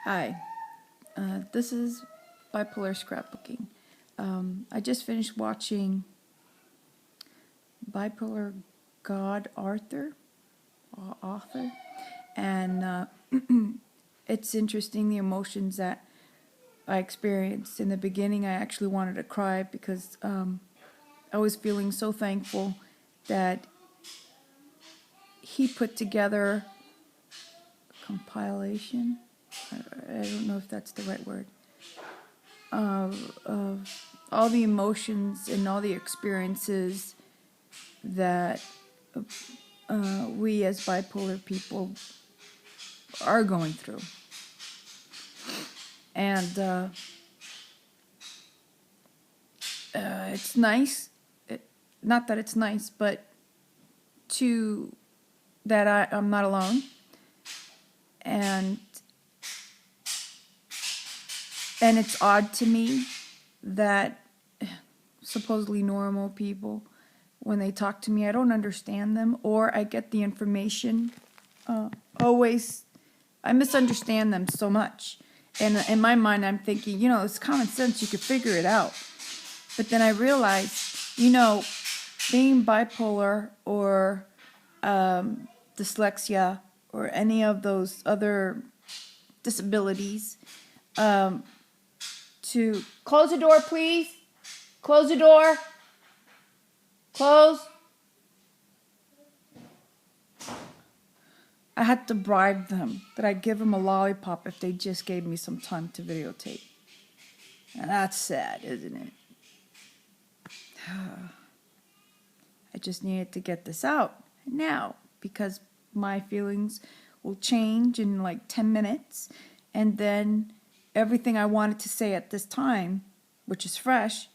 Hi, this is bipolar scrapbooking. I just finished watching Bipolar God author, and it's interesting the emotions that I experienced. In the beginning, I actually wanted to cry because I was feeling so thankful that he put together a compilation. I don't know if that's the right word. Of all the emotions and all the experiences that we as bipolar people are going through. And it's nice, not that it's nice, but that I'm not alone. And it's odd to me that supposedly normal people, when they talk to me, I don't understand them, or I get the information always, I misunderstand them so much. And in my mind, I'm thinking, it's common sense, you could figure it out. But then I realized, being bipolar or dyslexia or any of those other disabilities, to close the door, please. Close the door. Close. I had to bribe them that I'd give them a lollipop if they just gave me some time to videotape. And that's sad, isn't it? I just needed to get this out now because my feelings will change in like 10 minutes, and then everything I wanted to say at this time, which is fresh,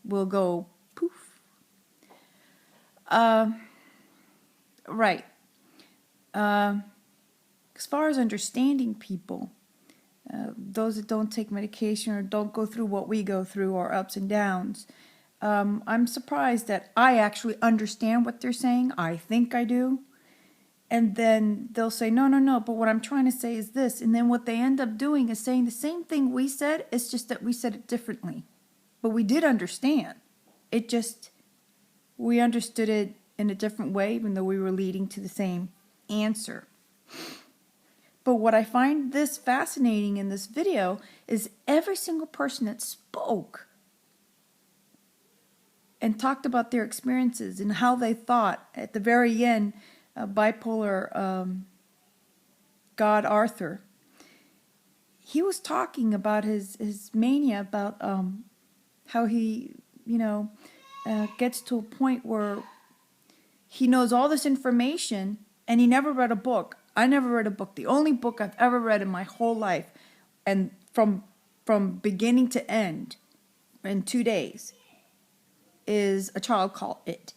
will go poof. Right. As far as understanding people, those that don't take medication or don't go through what we go through, our ups and downs, I'm surprised that I actually understand what they're saying. I think I do. And then they'll say, no, but what I'm trying to say is this. And then what they end up doing is saying the same thing we said, it's just that we said it differently. But we did understand. It just, we understood it in a different way, even though we were leading to the same answer. But what I find this fascinating in this video is every single person that spoke and talked about their experiences and how they thought at the very end, bipolar God Arthur, he was talking about his mania, about how he, gets to a point where he knows all this information and he never read a book. I never read a book. The only book I've ever read in my whole life, and from beginning to end in 2 days, is A Child Called It.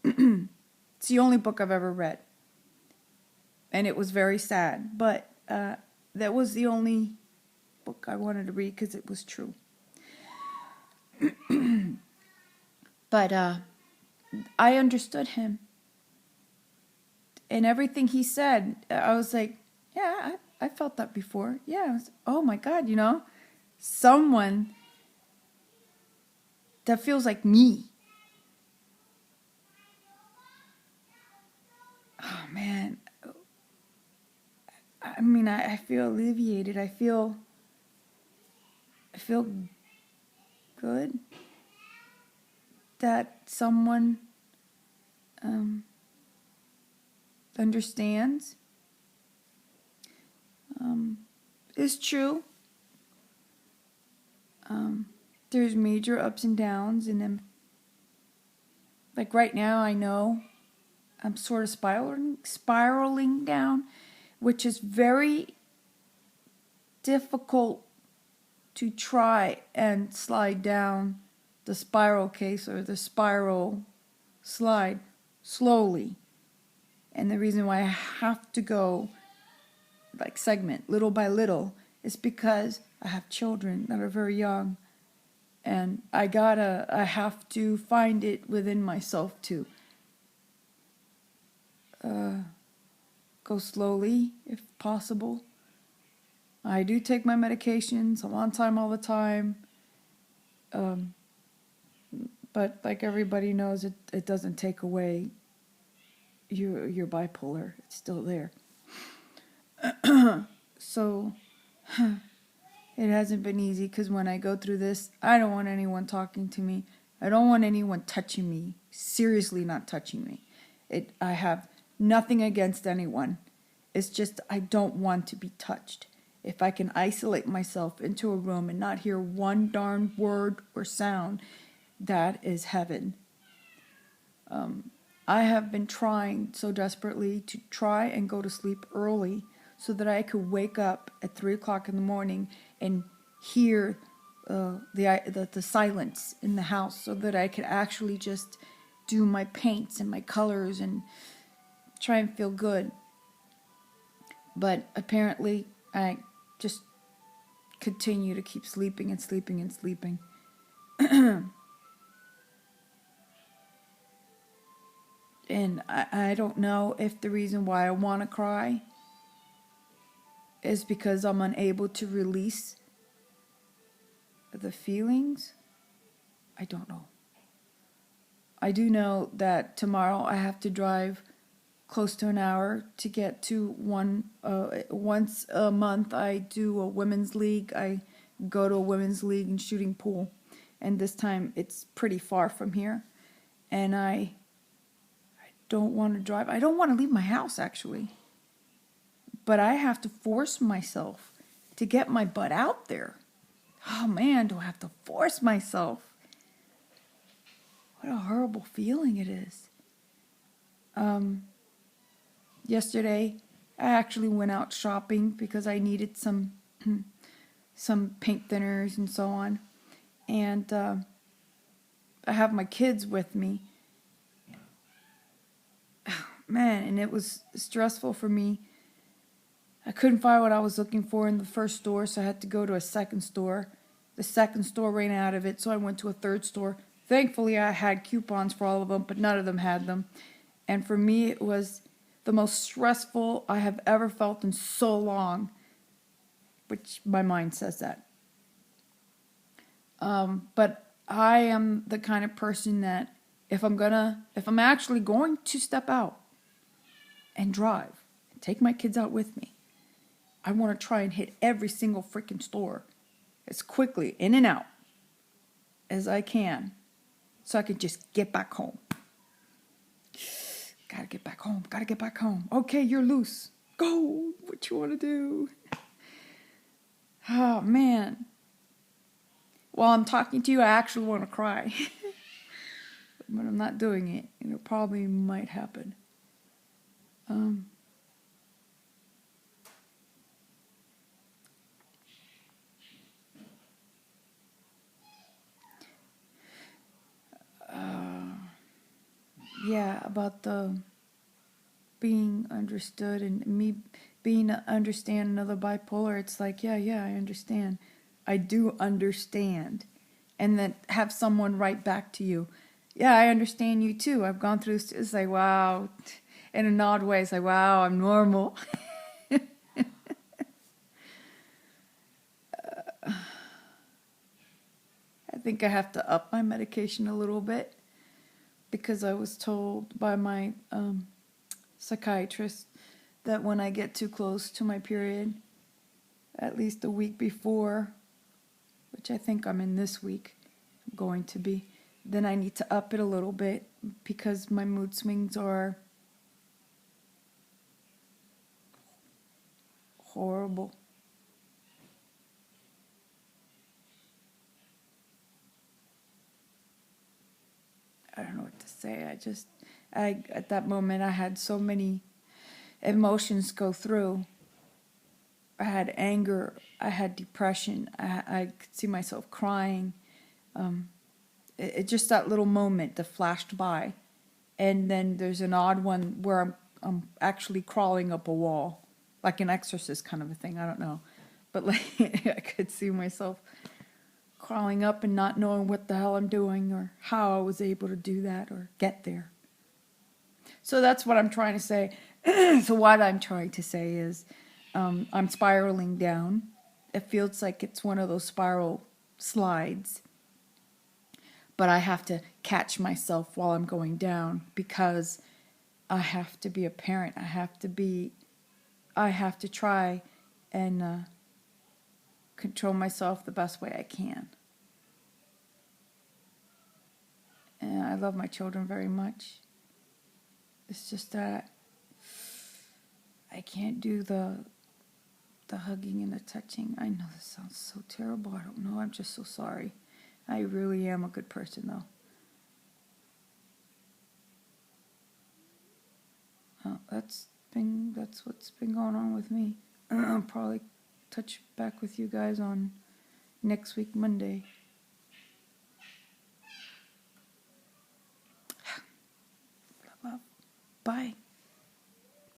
It's the only book I've ever read. And it was very sad. But that was the only book I wanted to read because it was true. But I understood him. And everything he said, I was like, yeah, I felt that before. Yeah, oh my God, someone that feels like me. Oh man, I mean, I feel alleviated. I feel good that someone understands. It's true. There's major ups and downs, and then, like right now, I know I'm sort of spiraling down, which is very difficult to try and slide down the spiral case or the spiral slide slowly. And the reason why I have to go like segment little by little is because I have children that are very young, and I have to find it within myself to go slowly if possible, I do take my medications. I'm on time all the time. But like everybody knows, it doesn't take away your bipolar. It's still there. So it hasn't been easy because when I go through this, I don't want anyone talking to me. I don't want anyone touching me. Seriously, not touching me. I have nothing against anyone. It's just I don't want to be touched. If I can isolate myself into a room and not hear one darn word or sound, that is heaven. I have been trying so desperately to try and go to sleep early so that I could wake up at 3 o'clock in the morning and hear the silence in the house, so that I could actually just do my paints and my colors and try and feel good. But apparently I just continue to keep sleeping and sleeping and sleeping. And I don't know if the reason why I want to cry is because I'm unable to release the feelings. I don't know. I do know that tomorrow I have to drive close to an hour to get to once a month I do a women's league. I go to a women's league and shooting pool. And this time it's pretty far from here. And I don't want to drive. I don't want to leave my house, actually. But I have to force myself to get my butt out there. Oh man, do I have to force myself? What a horrible feeling it is. Yesterday, I actually went out shopping because I needed some paint thinners and so on. And I have my kids with me. Man, and it was stressful for me. I couldn't find what I was looking for in the first store, so I had to go to a second store. The second store ran out of it, so I went to a third store. Thankfully, I had coupons for all of them, but none of them had them. And for me, it was the most stressful I have ever felt in so long, which my mind says that. But I am the kind of person that if I'm actually going to step out and drive, and take my kids out with me, I want to try and hit every single freaking store as quickly in and out as I can, so I can just get back home. Gotta get back home. Gotta get back home. Okay, you're loose. Go. What you want to do? Oh, man. While I'm talking to you, I actually want to cry. But I'm not doing it. And it probably might happen. Yeah, about the being understood and me being to understand another bipolar. It's like, yeah, I understand. I do understand. And then have someone write back to you, yeah, I understand you too. I've gone through this. It's like, wow. In an odd way, it's like, wow, I'm normal. I think I have to up my medication a little bit because I was told by my psychiatrist that when I get too close to my period, at least a week before, which I think I'm in this week, I'm going to be, then I need to up it a little bit because my mood swings are horrible. I don't know what to say. At that moment, I had so many emotions go through. I had anger. I had depression. I could see myself crying. It just that little moment that flashed by. And then there's an odd one where I'm actually crawling up a wall, like an exorcist kind of a thing. I don't know. But like I could see myself crawling up and not knowing what the hell I'm doing or how I was able to do that or get there. So that's what I'm trying to say. So what I'm trying to say is I'm spiraling down. It feels like it's one of those spiral slides, but I have to catch myself while I'm going down because I have to be a parent. I have to try and control myself the best way I can. And I love my children very much. It's just that I can't do the hugging and the touching. I know this sounds so terrible. I don't know. I'm just so sorry. I really am a good person, though. That's what's been going on with me. I'll probably touch back with you guys on next week, Monday. Love. Bye.